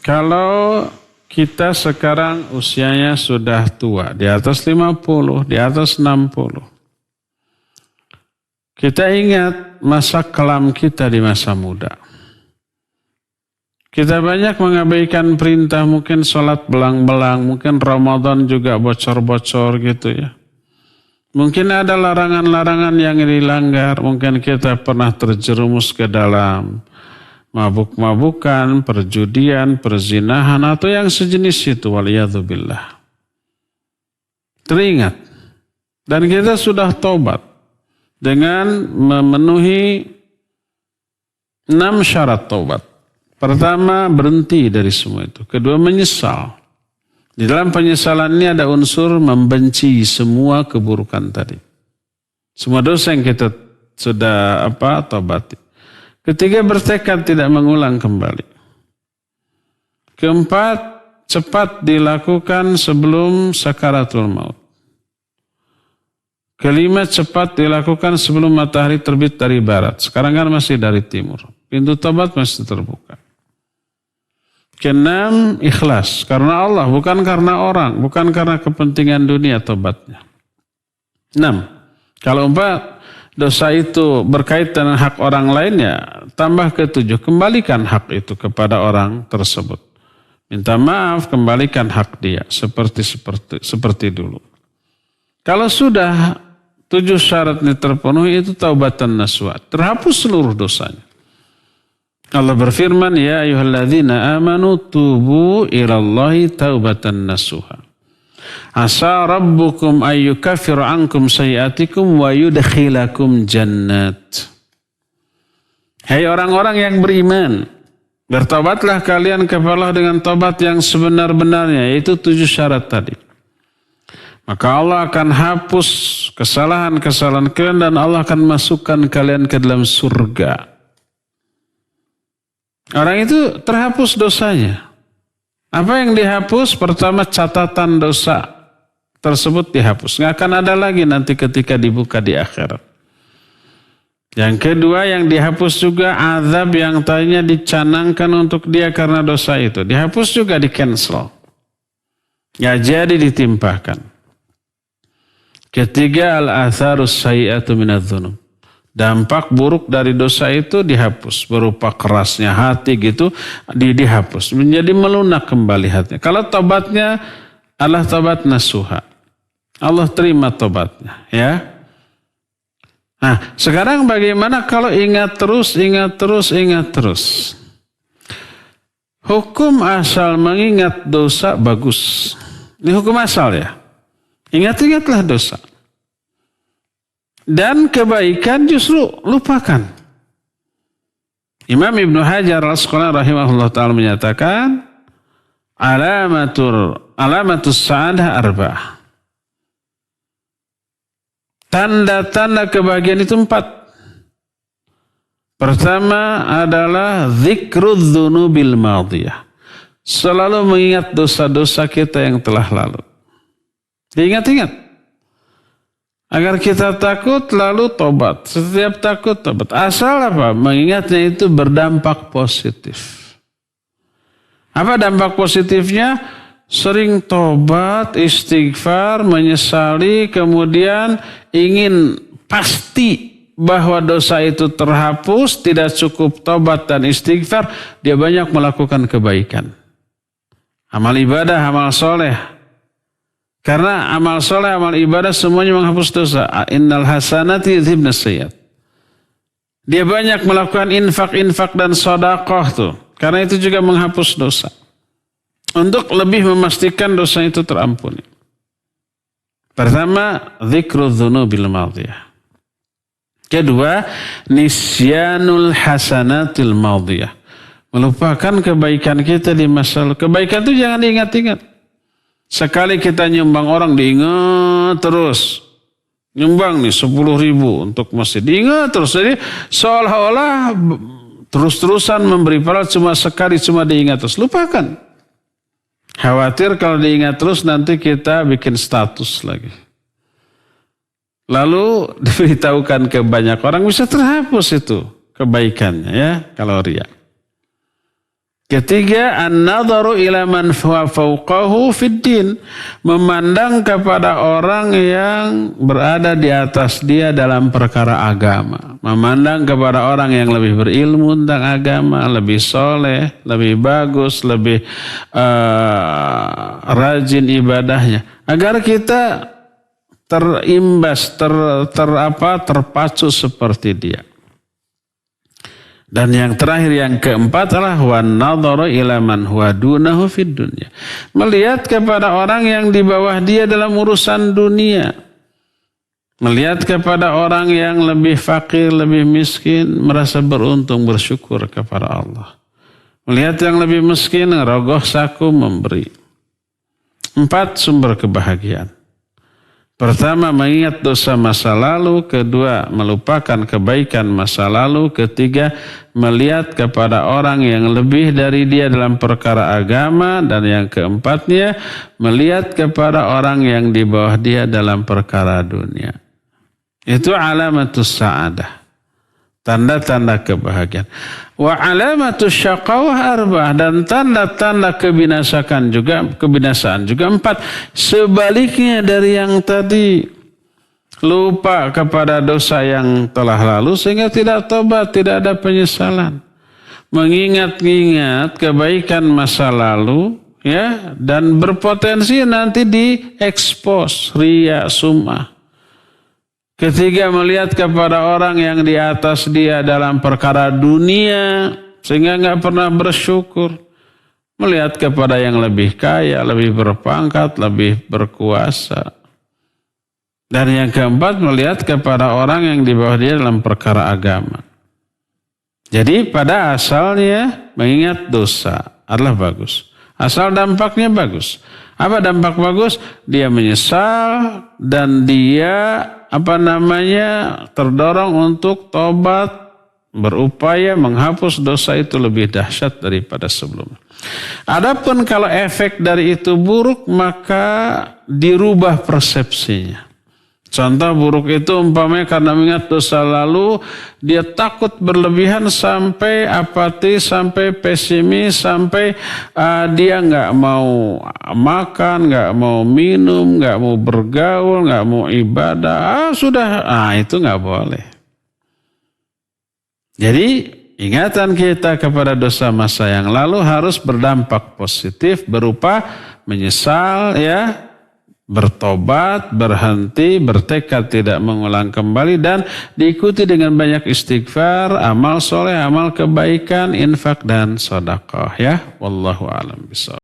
Kalau kita sekarang usianya sudah tua, di atas 50, di atas 60. Kita ingat masa kelam kita di masa muda. Kita banyak mengabaikan perintah, mungkin sholat belang-belang, mungkin Ramadan juga bocor-bocor gitu ya. Mungkin ada larangan-larangan yang dilanggar, mungkin kita pernah terjerumus ke dalam mabuk-mabukan, perjudian, perzinahan, atau yang sejenis itu, waliyadzubillah. Teringat. Dan kita sudah tobat dengan memenuhi 6 syarat tobat. Pertama, berhenti dari semua itu. Kedua, menyesal. Di dalam penyesalan ini ada unsur membenci semua keburukan tadi. Semua dosa yang kita sudah tobati. Ketiga, bertekad tidak mengulang kembali. Keempat, cepat dilakukan sebelum sakaratul maut. Kelima, cepat dilakukan sebelum matahari terbit dari barat. Sekarang kan masih dari timur. Pintu tobat masih terbuka. Keenam, ikhlas. Karena Allah, bukan karena orang. Bukan karena kepentingan dunia tobatnya. 6. Kalau 4, dosa itu berkaitan dengan hak orang lainnya, tambah ke 7, kembalikan hak itu kepada orang tersebut. Minta maaf, kembalikan hak dia seperti dulu. Kalau sudah 7 syarat ini terpenuhi, itu taubatan nasuha, terhapus seluruh dosanya. Allah berfirman, ya ayyuhalladzina amanu tubu ilallahi taubatan nasuha. Asa rabbukum ayyukaffir ankum sayiatikum wa yudkhilakum jannat. Hai orang-orang yang beriman, bertobatlah kalian kepada Allah dengan tobat yang sebenar-benarnya, yaitu 7 syarat tadi. Maka Allah akan hapus kesalahan-kesalahan kalian dan Allah akan masukkan kalian ke dalam surga. Orang itu terhapus dosanya. Apa yang dihapus? Pertama, catatan dosa tersebut dihapus. Nggak akan ada lagi nanti ketika dibuka di akhirat. Yang kedua, yang dihapus juga azab yang tadinya dicanangkan untuk dia karena dosa itu. Dihapus juga, di-cancel. Nggak jadi ditimpahkan. Ketiga, al-atharus sayyi'atu minadz-dzunub. Dampak buruk dari dosa itu dihapus. Berupa kerasnya hati gitu, dihapus. Menjadi melunak kembali hatinya. Kalau tobatnya adalah tobat nasuha, Allah terima tobatnya. Ya. Nah, sekarang bagaimana kalau ingat terus? Hukum asal mengingat dosa bagus. Ini hukum asal ya. Ingat-ingatlah dosa. Dan kebaikan justru lupakan. Imam Ibnu Hajar al-Asqalani rahimahullah ta'ala menyatakan, alamatus sa'adah arba'ah. Tanda-tanda kebahagiaan itu 4. Pertama adalah dzikrudz dzunubil madiyah. Selalu mengingat dosa-dosa kita yang telah lalu. Diingat-ingat. Agar kita takut lalu tobat. Setiap takut tobat. Asal apa? Mengingatnya itu berdampak positif. Apa dampak positifnya? Sering tobat, istighfar, menyesali, kemudian ingin pasti bahwa dosa itu terhapus, tidak cukup tobat dan istighfar, dia banyak melakukan kebaikan. Amal ibadah, amal soleh. Karena amal soleh, amal ibadah semuanya menghapus dosa. Innal hasanati yudhibnas sayyi'at. Dia banyak melakukan infak dan sedekah tuh. Karena itu juga menghapus dosa. Untuk lebih memastikan dosa itu terampuni. Pertama, dzikrudz dzunubil madiyah. Kedua, nisyanul hasanatil madiyah. Melupakan kebaikan kita di masa lalu. Kebaikan itu jangan diingat-ingat. Sekali kita nyumbang orang diingat terus. Nyumbang nih 10.000 untuk masjid. Diingat terus. Jadi seolah-olah terus-terusan memberi pahala cuma sekali, cuma diingat terus. Lupakan. Khawatir kalau diingat terus nanti kita bikin status lagi. Lalu diberitahukan ke banyak orang bisa terhapus itu kebaikannya ya kalau riya. Ketiga, an-nadharu ila man huwa fawqahu fid din, memandang kepada orang yang berada di atas dia dalam perkara agama. Memandang kepada orang yang lebih berilmu tentang agama, lebih soleh, lebih bagus, lebih rajin ibadahnya. Agar kita terimbas, terpacu seperti dia. Dan yang terakhir, yang keempat adalah wan nadharu ila man huwa dunahu fid dunya. Melihat kepada orang yang di bawah dia dalam urusan dunia. Melihat kepada orang yang lebih fakir, lebih miskin, merasa beruntung, bersyukur kepada Allah. Melihat yang lebih miskin, rogoh saku memberi. 4 sumber kebahagiaan. Pertama, mengingat dosa masa lalu. Kedua, melupakan kebaikan masa lalu. Ketiga, melihat kepada orang yang lebih dari dia dalam perkara agama. Dan yang keempatnya, melihat kepada orang yang di bawah dia dalam perkara dunia. Itu alamatus sa'adah, tanda-tanda kebahagiaan. Wa alamatus syaqawah arba'ah, dan tanda-tanda kebinasaan juga 4. Sebaliknya dari yang tadi, lupa kepada dosa yang telah lalu sehingga tidak tobat, tidak ada penyesalan. Mengingat-ingat kebaikan masa lalu, ya, dan berpotensi nanti diekspos, riya, sum'ah. Ketiga, melihat kepada orang yang di atas dia dalam perkara dunia sehingga nggak pernah bersyukur. Melihat kepada yang lebih kaya, lebih berpangkat, lebih berkuasa. Dan yang keempat, melihat kepada orang yang di bawah dia dalam perkara agama. Jadi pada asalnya mengingat dosa adalah bagus. Asal dampaknya bagus. Apa dampak bagus? Dia menyesal dan dia terdorong untuk tobat, berupaya menghapus dosa itu lebih dahsyat daripada sebelumnya. Adapun kalau efek dari itu buruk, maka dirubah persepsinya. Contoh buruk itu umpamanya karena mengingat dosa lalu, dia takut berlebihan sampai apatis, sampai pesimis, sampai dia nggak mau makan, nggak mau minum, nggak mau bergaul, nggak mau ibadah. Itu nggak boleh. Jadi ingatan kita kepada dosa masa yang lalu harus berdampak positif berupa menyesal, ya, bertobat, berhenti, bertekad tidak mengulang kembali, dan diikuti dengan banyak istighfar, amal soleh, amal kebaikan, infak dan sedekah, ya. Wallahu a'lam bishawab.